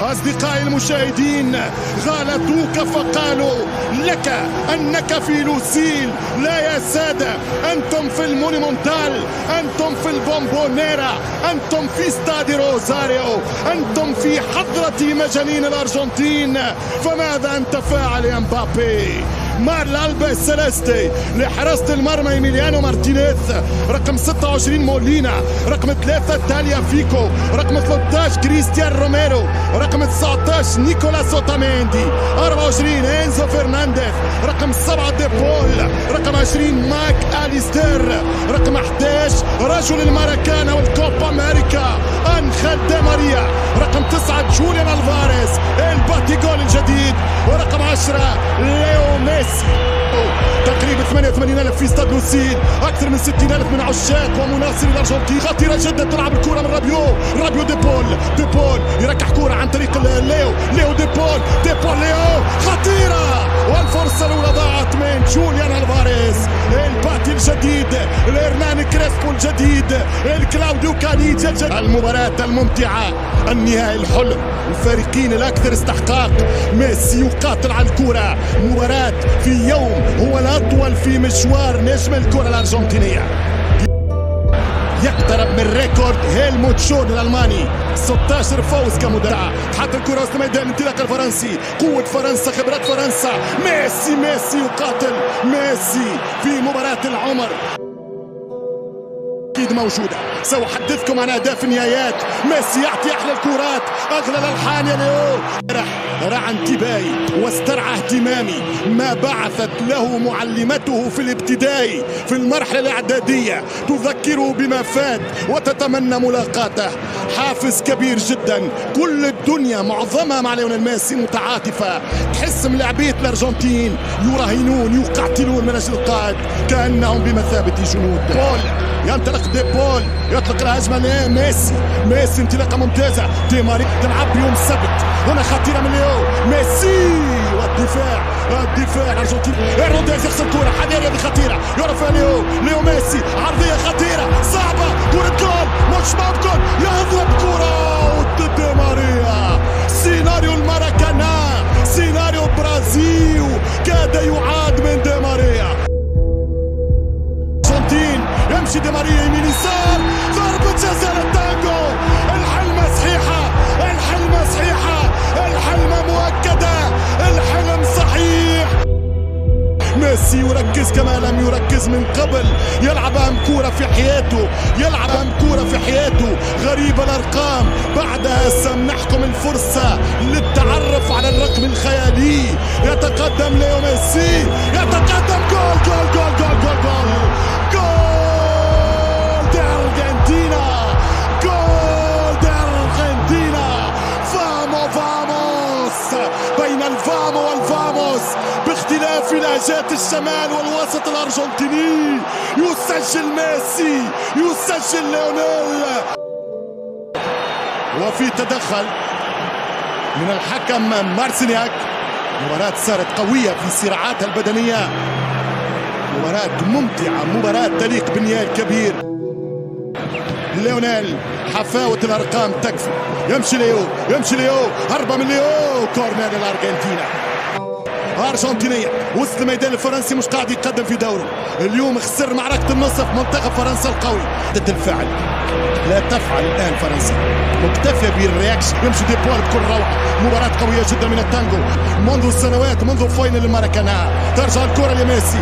أصدقائي المشاهدين، غالطوك فقالوا لك أنك في لوسيل. لا يا سادة، أنتم في المونيمونتال، أنتم في البومبونيرا، أنتم في استاد روزاريو، أنتم في حضرة مجانين الأرجنتين. فماذا أنت فاعل يا مبابي؟ مار الألبا السلستي لحراسة المرمى إيميليانو مارتينيز، رقم 26 مولينا، رقم 3 تاليا فيكو، رقم 13 كريستيان روميرو، رقم 19 نيكولاس اوتاميندي، 24 انزو فرنانديز، رقم 7 ديبول، رقم 20 ماك اليستير، رقم 11 رجل الماراكانا والكوبا امريكا انخيل دي ماريا، رقم 9 جوليان الفاريز الباتيجول الجديد، ورقم 10 ليو ميسي. تقريبا 88,000 في استاد لوسيل، اكثر من 60,000 من عشاق ومناصري الارجنتين. خطيره جدا، تلعب الكره من رابيو ديبول يركح كره عن طريق ليو ديبول ليو، خطيره، والفرصه الاولى ضاعت من جوليان الفاريز، الباتي الجديد، الهرنان كريسبو الجديد، الكلاوديو كانيجا الجديد. المباراه الممتعه، النهائي الحلم، الفريقين الاكثر استحقاق. ميسي يقاتل على الكره، مباراه في يوم هو الأطول في مشوار نجم الكرة الأرجنتينية. يقترب من ريكورد هيلموت شون الألماني، 16 فوز كمدرع. حتى الكرة وسط ميدان الانطلاق الفرنسي، قوة فرنسا، خبرات فرنسا. ميسي يقاتل، ميسي في مباراة العمر أكيد موجودة. سأحدثكم عن أهداف النهايات. ميسي يعطي أحلى الكرات، أغلى الألحان يا ليو. رعى انتباهي واسترعى اهتمامي ما بعثت له معلمته في الابتدائي في المرحلة الإعدادية، تذكره بما فات وتتمنى ملاقاته. حافز كبير جدا، كل الدنيا معظمها مع ليونيل ميسي متعاطفة. تحس من لاعبية الأرجنتين يراهنون يقاتلون من أجل القائد كأنهم بمثابة جنود. ينطلق ديبول، يطلق الهجمة لميسي، انطلاقة ممتازة. دي ماريا تلعب يوم السبت، هنا خطيرة من ليو ميسي، والدفاع الارجنتيني. هيرنانديز يخسر الكرة، هذه خطيرة، يرفع ليو ميسي، عرضية خطيرة صعبة، كرة جول مش ممكن، يضرب كرة ضد ماريا. سيناريو الماراكانا، سيناريو برازيل كاد يعاد من دي ماريا. يمشي دي ماريا يمين يسار، ضربة جزاء للتانجو. الحلمة صحيحة، الحلمة مؤكدة، الحلم صحيح. ميسي يركز كما لم يركز من قبل، يلعب أهم كورة في حياته، غريب الأرقام. بعدها سمنحكم الفرصة للتعرف على الرقم الخيالي. يتقدم ليو ميسي، يتقدم، جول بين الفامو والفاموس، باختلاف لهجات الشمال والوسط الأرجنتيني. يسجل ميسي، يسجل ليونيل، وفي تدخل من الحكم مارسينياك. مباراة صارت قوية في صراعاتها البدنية، مباراة ممتعة، مباراة تليق بالنهائي الكبير. ليونيل، حفاوة الأرقام تكفي. يمشي ليو، هربة من ليو، كورنر الأرجنتينا. أرجنتينية وسط الميدان الفرنسي مش قاعد يقدم في دوره. اليوم خسر معركة النصف، منتخب فرنسا القوي. ضد الفعل، لا تفعل الآن فرنسا، مكتفية بالرياكشن. يمشي ديبول بكل روعة، مباراة قوية جدا من التانجو منذ سنوات، منذ فاينل الماراكانا. ترجع الكرة لميسي،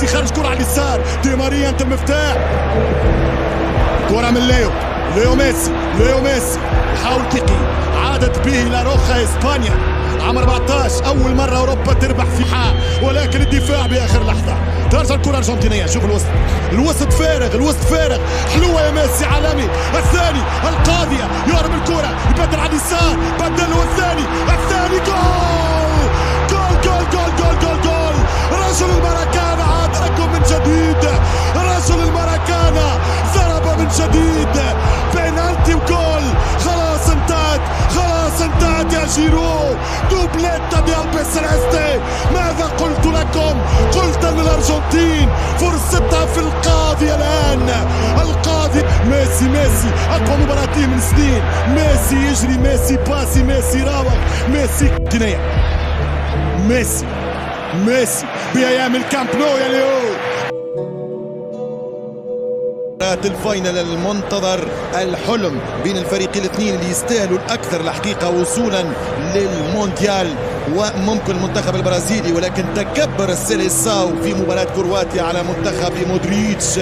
خرج كرة على اليسار. دي ماريا أنت المفتاح، كرة من ليو ميسي يحاول تقي، عادت به إلى روخا إسبانيا عام 14، أول مرة أوروبا تربح في حال، ولكن الدفاع بآخر لحظة. ترجع الكرة الأرجنتينية، شوف الوسط فارغ، حلوة يا ميسي، عالمي. الثاني القاضية، يهرب الكرة، يبدل على اليسار، بدل الثاني جول. رجل الماراكانا عاد لكم من جديد، رجل الماراكانا ضرب من جديد، بينالتي وجول. خلاص انتهت يا جيرو، دوبليتا دي البيسيليستي. ماذا قلت لكم؟ قلت ان الارجنتين فرصتها في القاضي الان. القاضي ميسي اقوى مباراتين من سنين. ميسي يجري، ميسي باسي، ميسي راوغ، ميسي جنيه. ميسي بايام الكامب نو يا ليو. الفاينل المنتظر، الحلم بين الفريقين الاثنين اللي يستاهلوا الاكثر الحقيقه وصولا للمونديال، وممكن المنتخب البرازيلي، ولكن تكبر السيليساو في مباراه كرواتيا على منتخب مودريتش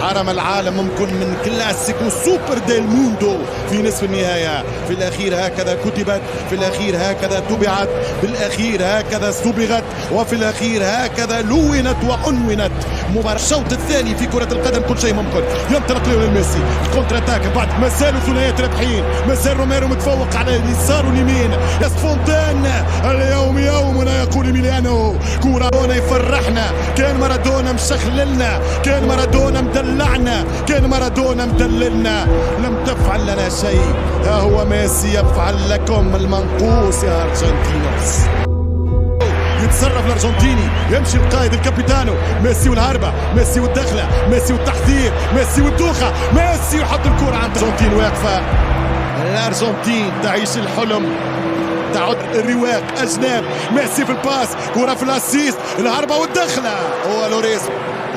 حرم العالم ممكن من كلاسيكو سوبر ديل موندو في نصف النهايه. في الاخير هكذا كتبت، في الاخير هكذا طبعت، في الاخير هكذا صبغت، وفي الاخير هكذا لونت وعنونت. مباراه الشوط الثاني في كره القدم كل شيء ممكن. ينطلق ليونيل ميسي الكونتر اتاك، بعد ما زالوا ثنائيات رابحين، ما زال روميرو متفوق على اليسار واليمين. ياس فونتين اليوم يومنا يقول ميليانو. كورة يفرحنا، كان مارادونا مشخللنا، كان مارادونا مدلعنا، كان مارادونا مدللنا. لم تفعل لنا شيء، ها هو ميسي يفعل لكم المنقوص يا ارجنتينوس. يتصرف الارجنتيني، يمشي القائد الكابيتانو، ميسي والهربة، ميسي والدخلة، ميسي والتحذير، ميسي والدوخة، ميسي يحط الكرة عند الارجنتين واقفة. الارجنتين تعيش الحلم، تعود الرواق اجناب. ميسي في الباس، كرة في الاسيست، الهربة والدخلة. هو لوريس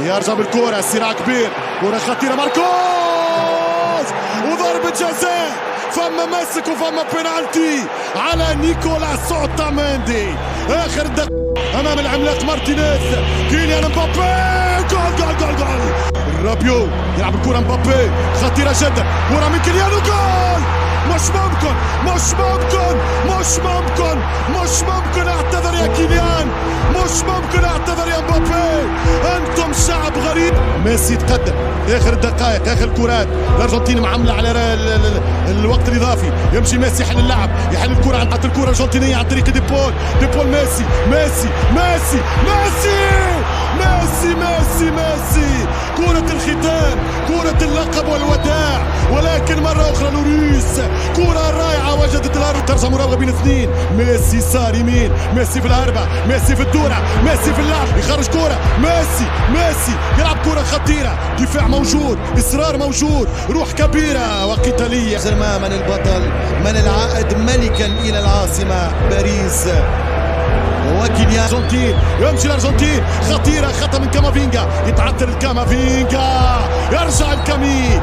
يرجع بالكرة، صراع كبير، كرة خطيرة، ماركوز وضربة جزاء. فما مسك وفما بينالتي على نيكولاس اوتاميندي. اخر دقيقة امام العملاق مارتينيز. كيليان مبابي، جول. رابيو يلعب الكرة، مبابي خطيرة جدا، كرة من كيليان، جول. مش ممكن اعتذر يا كيليان، مش ممكن اعتذر يا مبابي. انتم شعب غريب. ميسي يتقدم اخر الدقائق، اخر الكرات. الارجنتين معامله على الوقت الاضافي. يمشي ميسي يحل اللعب، يحل الكره عند الكره الارجنتينيه عن طريق ديبول. ميسي كرة الختام، كرة اللقب والوداع. ولكن مرة أخرى لوريس، كرة رائعة وجدت الأرض، ترجع مراوغة بين اثنين. ميسي يسار يمين، ميسي في الهربة، ميسي في الدورة، ميسي في اللعب، يخرج كرة. ميسي يلعب كرة خطيرة، دفاع موجود، إصرار موجود، روح كبيرة وقتالية. من البطل، من العائد ملكا إلى العاصمة باريس. وكيليان الارجنتين، يمشي الارجنتين خطيره، خطا من كامافينجا، يتعثر الكامافينجا، يرجع الكامي،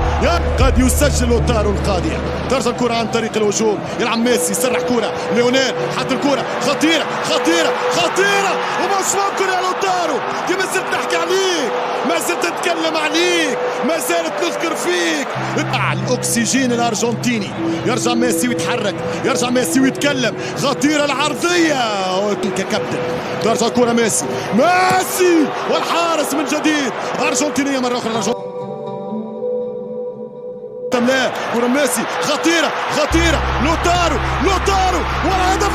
قد يسجل لوتارو القاضيه. ترجع الكره عن طريق الهجوم، يلعب ميسي، يسرح كره ليونيل، حط الكره خطيره ومش ممكن يا لوتارو. دي ما زلت نحكي عليك، ما زلت نتكلم عليك، ما زالت نذكر فيك. الاكسجين الارجنتيني. يرجع ميسي ويتحرك، يرجع ميسي ويتكلم، خطيره العرضيه ككابتن. ترجع الكره ميسي والحارس من جديد. ارجنتينيه مره اخرى. لا كرة ميسي خطيرة، لوتارو والهدف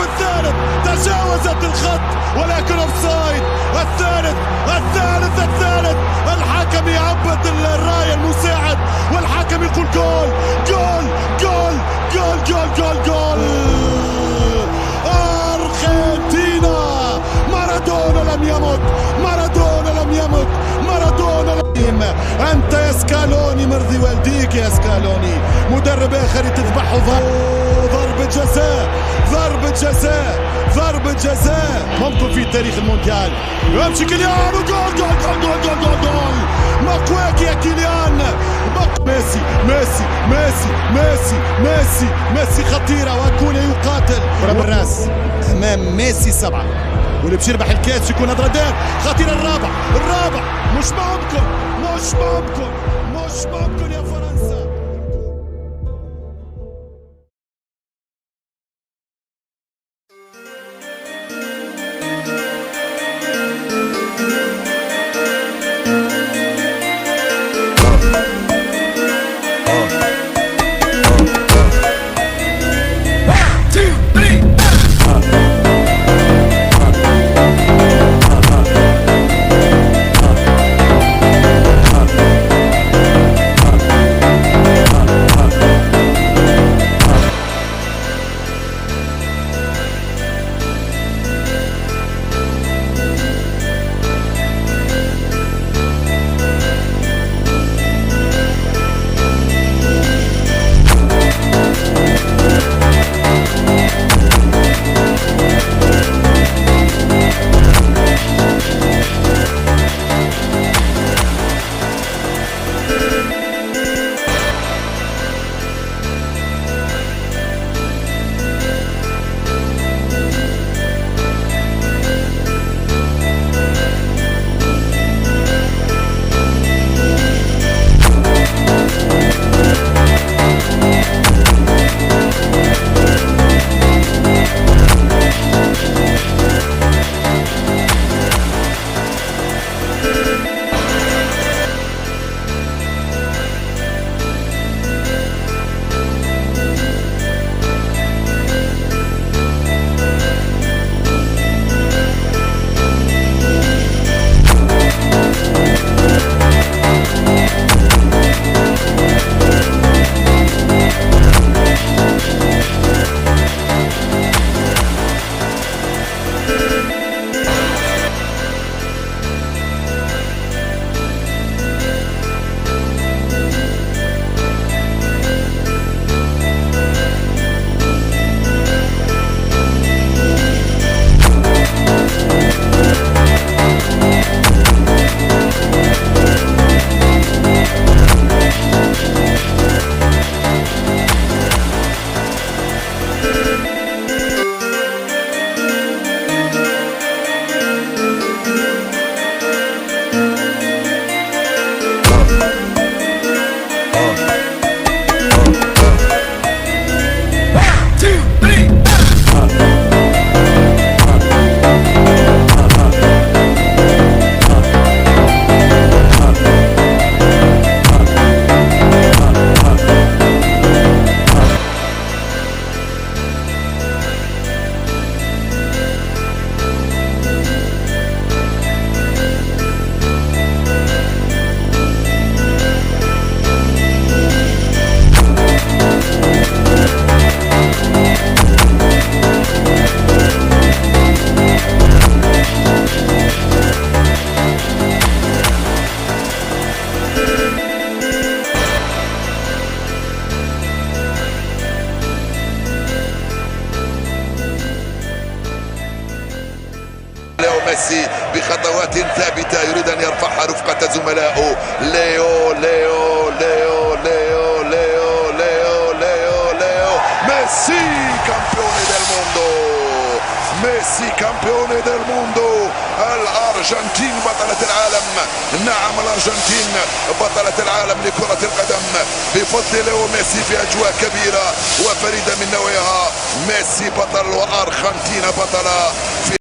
الثالث تجاوزت الخط ولكن اوفسايد. الثالث الحكم يعبد الراية المساعد والحكم يقول جول. أرجنتينا. مارادونا لم يمت. أنت يا سكالوني مرضي والديك يا سكالوني. مدرب آخر تذبحه. ضربة جزاء ممكن في تاريخ المونديال. يمشي كيليان وجول. مقواك يا كيليان. ميسي خطيرة وكون يقاتل. بالراس أمام ميسي 7 واللي باش يربح الكاس يكون هدردان. خطيرة الرابع. مش ممكن يا فرنسا. بخطوات ثابتة يريد أن يرفعها رفقة زملائه. ليو ليو ليو ليو ليو ليو ليو ليو ميسي campione del mondo. ميسي campione del mondo. الأرجنتين بطلة العالم. نعم الأرجنتين بطلة العالم لكرة القدم بفضل ليو ميسي في أجواء كبيرة وفريدة من نوعها. ميسي بطل وأرجنتين بطلة.